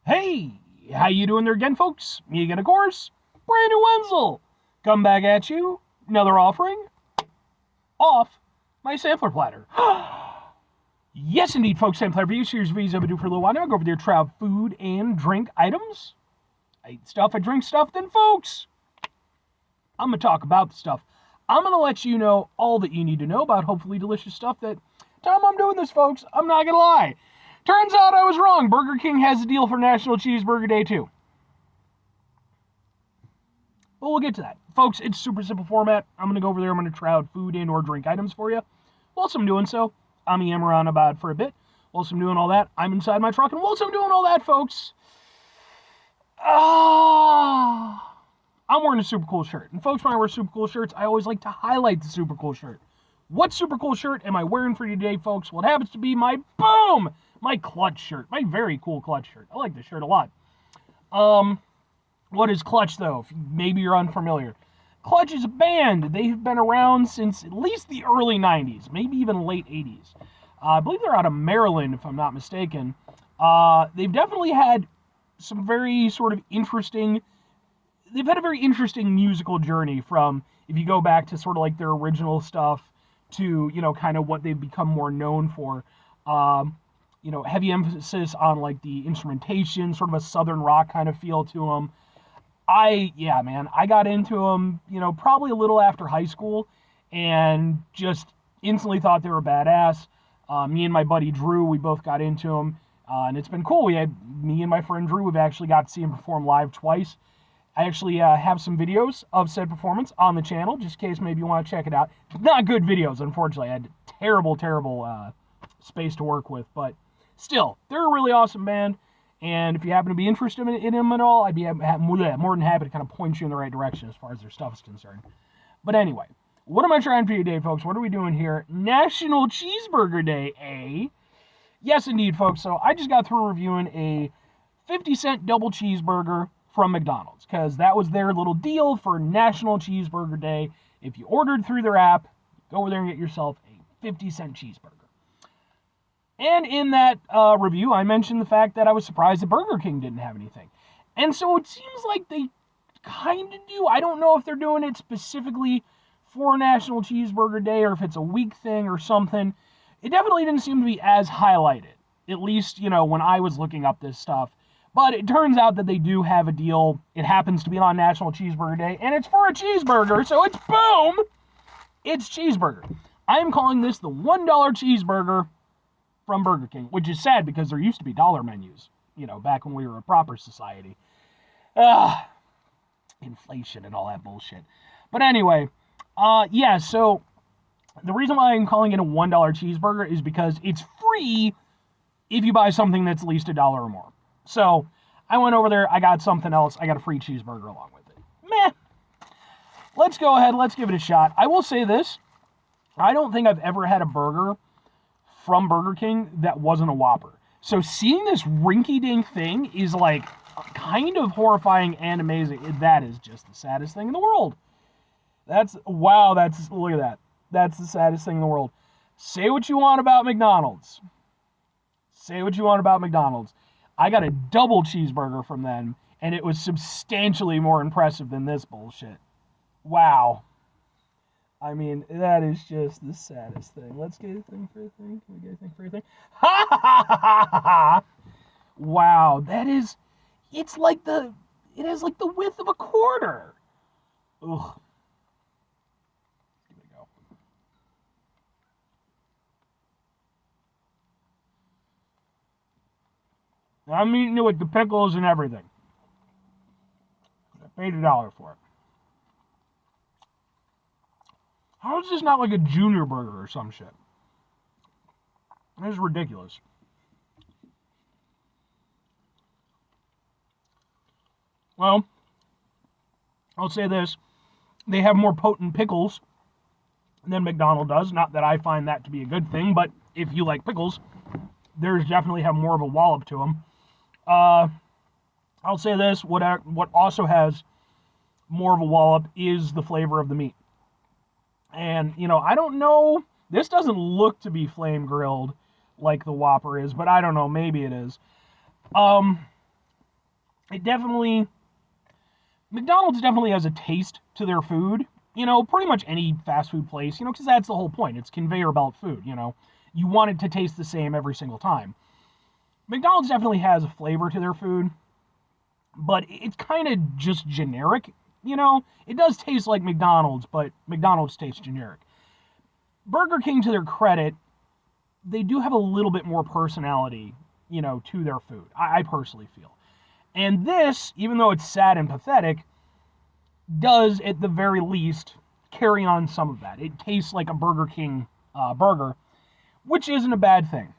Hey, how you doing there again, folks? Me again, of course, Brandon Wenzel. Come back at you, another offering off my sampler platter. Yes, indeed, folks, sampler review series V's I've been doing for a little while now. Go over there, try out food and drink items. I eat stuff, I drink stuff, then, folks, I'm going to talk about the stuff. I'm going to let you know all that you need to know about hopefully delicious stuff that time I'm doing this, folks, I'm not going to lie. Turns out I was wrong. Burger King has a deal for National Cheeseburger Day, too. But we'll get to that. Folks, it's super simple format. I'm going to go over there. I'm going to try out food and or drink items for you. Whilst I'm doing so, I'm yammering about for a bit. Whilst I'm doing all that, I'm inside my truck. And whilst I'm doing all that, folks, I'm wearing a super cool shirt. And folks, when I wear super cool shirts, I always like to highlight the super cool shirt. What super cool shirt am I wearing for you today, folks? Well, it happens to be my Clutch shirt. My very cool Clutch shirt. I like this shirt a lot. What is Clutch, though? Maybe you're unfamiliar. Clutch is a band. They've been around since at least the early 90s, maybe even late 80s. I believe they're out of Maryland, if I'm not mistaken. They've definitely had some very sort of interesting... They've had a very interesting musical journey from, if you go back to sort of like their original stuff, to, kind of what they've become more known for. Heavy emphasis on like the instrumentation, sort of a southern rock kind of feel to them. I got into them, probably a little after high school, and just instantly thought they were badass. Me and my buddy Drew, we both got into them, and it's been cool. Me and my friend Drew, we've actually got to see him perform live twice. I actually have some videos of said performance on the channel, just in case maybe you want to check it out. Not good videos, unfortunately. I had terrible space to work with, but still, they're a really awesome band, and if you happen to be interested in them at all, I'd be more than happy to kind of point you in the right direction as far as their stuff is concerned. But anyway, what am I trying for you today, folks? What are we doing here? National Cheeseburger Day, eh? Yes, indeed, folks. So I just got through reviewing a 50-cent double cheeseburger from McDonald's, because that was their little deal for National Cheeseburger Day. If you ordered through their app, go over there and get yourself a 50-cent cheeseburger. And in that review, I mentioned the fact that I was surprised that Burger King didn't have anything. And so it seems like they kind of do. I don't know if they're doing it specifically for National Cheeseburger Day or if it's a week thing or something. It definitely didn't seem to be as highlighted, at least, when I was looking up this stuff. But it turns out that they do have a deal. It happens to be on National Cheeseburger Day, and it's for a cheeseburger, so it's boom! It's cheeseburger. I am calling this the $1 cheeseburger from Burger King, which is sad because there used to be dollar menus, back when we were a proper society. Inflation and all that bullshit. But anyway, so the reason why I'm calling it a $1 cheeseburger is because it's free if you buy something that's at least $1 or more. So I went over there, I got something else, I got a free cheeseburger along with it. Meh. Let's go ahead, let's give it a shot. I will say this, I don't think I've ever had a burger from Burger King that wasn't a Whopper. So seeing this rinky-dink thing is like kind of horrifying and amazing. That is just the saddest thing in the world. Look at that. That's the saddest thing in the world. Say what you want about McDonald's. I got a double cheeseburger from them, and it was substantially more impressive than this bullshit. Wow. I mean, that is just the saddest thing. Let's get a thing for a thing. Can we get a thing for a thing? Ha ha ha ha ha ha! Wow, it has like the width of a quarter. Ugh. Give it a go. I'm eating it with the pickles and everything. I paid $1 for it. How is this not like a junior burger or some shit? This is ridiculous. Well, I'll say this. They have more potent pickles than McDonald's does. Not that I find that to be a good thing, but if you like pickles, theirs definitely have more of a wallop to them. I'll say this. What also has more of a wallop is the flavor of the meat. And, I don't know. This doesn't look to be flame grilled like the Whopper is, but I don't know. Maybe it is. it definitely, McDonald's definitely has a taste to their food. You know, pretty much any fast food place, you know, because that's the whole point. It's conveyor belt food, you know. You want it to taste the same every single time. McDonald's definitely has a flavor to their food, but it's kind of just generic, you know. It does taste like McDonald's, but McDonald's tastes generic. Burger King, to their credit, they do have a little bit more personality, you know, to their food. I personally feel. And this, even though it's sad and pathetic, does at the very least carry on some of that. It tastes like a Burger King burger, which isn't a bad thing.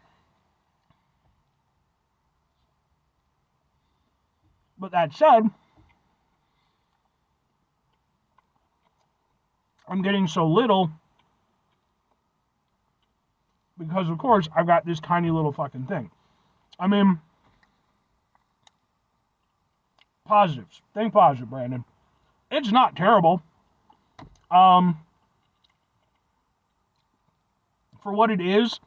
But that said, I'm getting so little because, of course, I've got this tiny little fucking thing. I mean, positives. Think positive, Brandon. It's not terrible. For what it is,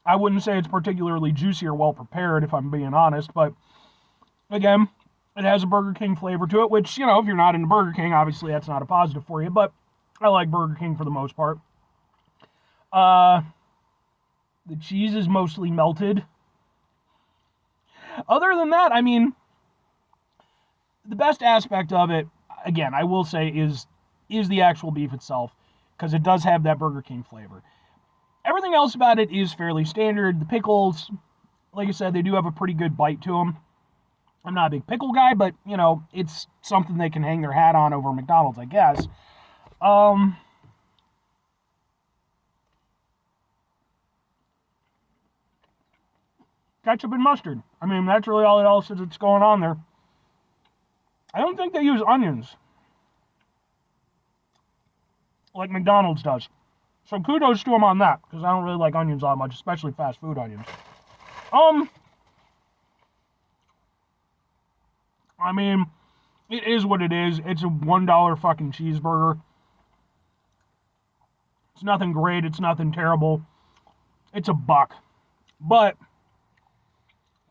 I wouldn't say it's particularly juicy or well prepared, if I'm being honest, but again, it has a Burger King flavor to it, which, you know, if you're not into Burger King, obviously that's not a positive for you, but I like Burger King for the most part. The cheese is mostly melted. Other than that, I mean, the best aspect of it, again, I will say, is the actual beef itself, because it does have that Burger King flavor. Everything else about it is fairly standard. The pickles, like I said, they do have a pretty good bite to them. I'm not a big pickle guy, but, you know, it's something they can hang their hat on over McDonald's, I guess. Ketchup and mustard. I mean, that's really all else that's going on there. I don't think they use onions like McDonald's does. So kudos to them on that, because I don't really like onions that much, especially fast food onions. I mean, it is what it is. It's a $1 fucking cheeseburger. It's nothing great. It's nothing terrible. It's a buck. But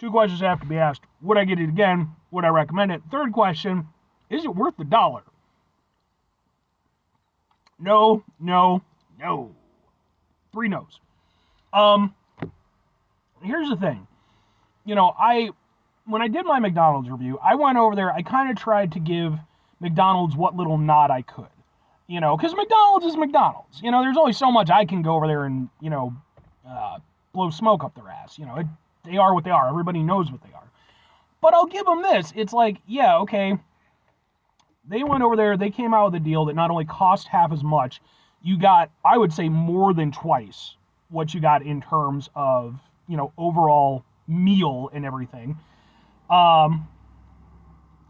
two questions have to be asked. Would I get it again? Would I recommend it? Third question, is it worth the $1? No, no, no. 3 no's. Here's the thing. You know, when I did my McDonald's review, I went over there, I kind of tried to give McDonald's what little nod I could. You know, because McDonald's is McDonald's. You know, there's only so much I can go over there and, you know, blow smoke up their ass. You know, they are what they are. Everybody knows what they are. But I'll give them this. It's like, yeah, okay. They went over there, they came out with a deal that not only cost half as much, you got, I would say, more than twice what you got in terms of, you know, overall meal and everything. And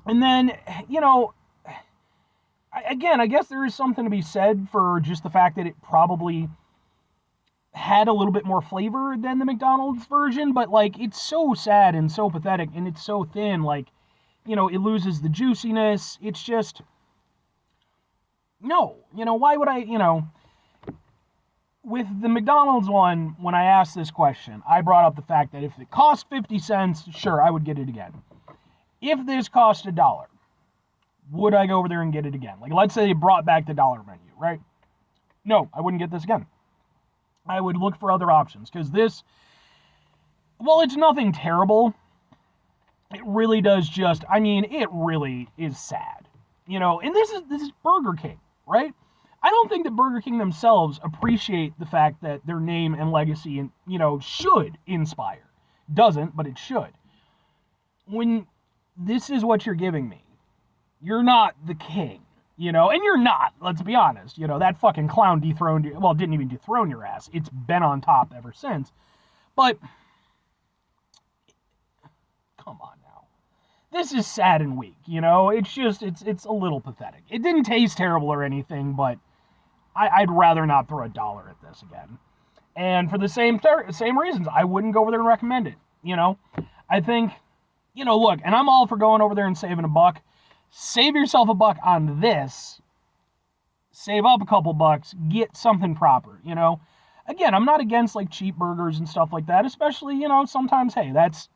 then, you know, again, I guess there is something to be said for just the fact that it probably had a little bit more flavor than the McDonald's version, but, like, it's so sad and so pathetic, and it's so thin, like, you know, it loses the juiciness. It's just, no, you know, why would I, you know, with the McDonald's one, when I asked this question, I brought up the fact that if it cost 50 cents, sure, I would get it again. If this cost $1, would I go over there and get it again? Like, let's say they brought back the dollar menu, right? No, I wouldn't get this again. I would look for other options, because this, well, it's nothing terrible. It really does just, I mean, it really is sad. You know, and this is Burger King, right? I don't think that Burger King themselves appreciate the fact that their name and legacy, and, you know, should inspire. Doesn't, but it should. When this is what you're giving me, you're not the king, you know, and you're not, let's be honest. You know, that fucking clown dethroned you, well, didn't even dethrone your ass. It's been on top ever since. But, come on now. This is sad and weak, you know? It's just, it's a little pathetic. It didn't taste terrible or anything, but I'd rather not throw $1 at this again. And for the same reasons, I wouldn't go over there and recommend it, you know? I think, you know, look, and I'm all for going over there and saving $1. Save yourself $1 on this. Save up a couple bucks. Get something proper, you know? Again, I'm not against, like, cheap burgers and stuff like that, especially, you know, sometimes, hey, that's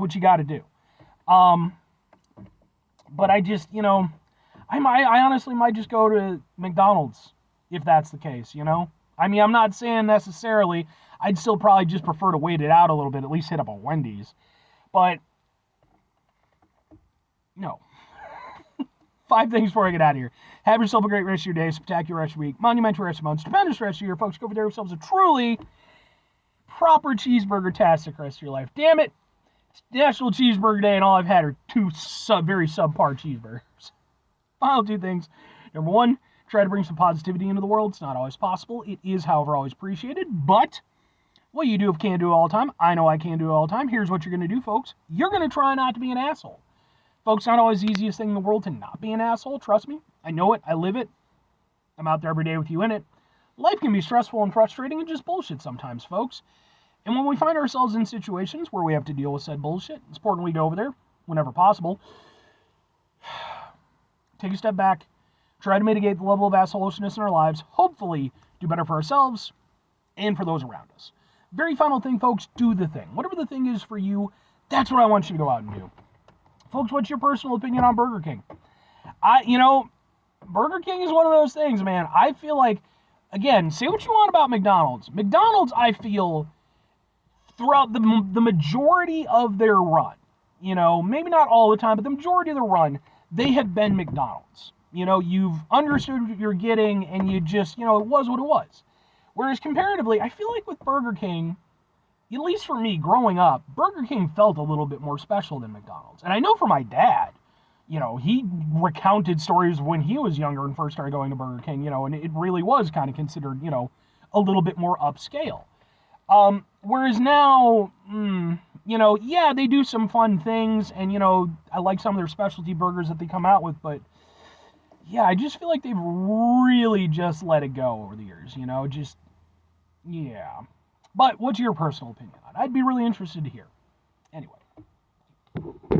what you got to do. But I just, I honestly might just go to McDonald's if that's the case, I mean, I'm not saying necessarily. I'd still probably just prefer to wait it out a little bit, at least hit up a Wendy's. But, no. 5 things before I get out of here. Have yourself a great rest of your day, spectacular rest of your week, monumental rest of your month, stupendous rest of your year. Folks, go over there yourselves a truly proper cheeseburger-tastic rest of your life. Damn it. It's National Cheeseburger Day, and all I've had are two very subpar cheeseburgers. Final 2 things. Number 1, try to bring some positivity into the world. It's not always possible. It is, however, always appreciated. But what you do if can't do it all the time, I know I can't do it all the time. Here's what you're going to do, folks. You're going to try not to be an asshole. Folks, not always the easiest thing in the world to not be an asshole. Trust me. I know it. I live it. I'm out there every day with you in it. Life can be stressful and frustrating and just bullshit sometimes, folks. And when we find ourselves in situations where we have to deal with said bullshit, it's important we go over there whenever possible. Take a step back. Try to mitigate the level of assholishness in our lives. Hopefully do better for ourselves and for those around us. Very final thing, folks, do the thing. Whatever the thing is for you, that's what I want you to go out and do. Folks, what's your personal opinion on Burger King? Burger King is one of those things, man. I feel like, again, say what you want about McDonald's. McDonald's, I feel, throughout the majority of their run, maybe not all the time, but the majority of the run, they have been McDonald's. You've understood what you're getting, and you just, it was what it was. Whereas comparatively, I feel like with Burger King, at least for me, growing up, Burger King felt a little bit more special than McDonald's. And I know for my dad, he recounted stories when he was younger and first started going to Burger King, and it really was kind of considered, a little bit more upscale. Whereas now, yeah, they do some fun things, and, I like some of their specialty burgers that they come out with, but, yeah, I just feel like they've really just let it go over the years, yeah. But what's your personal opinion on it? I'd be really interested to hear. Anyway.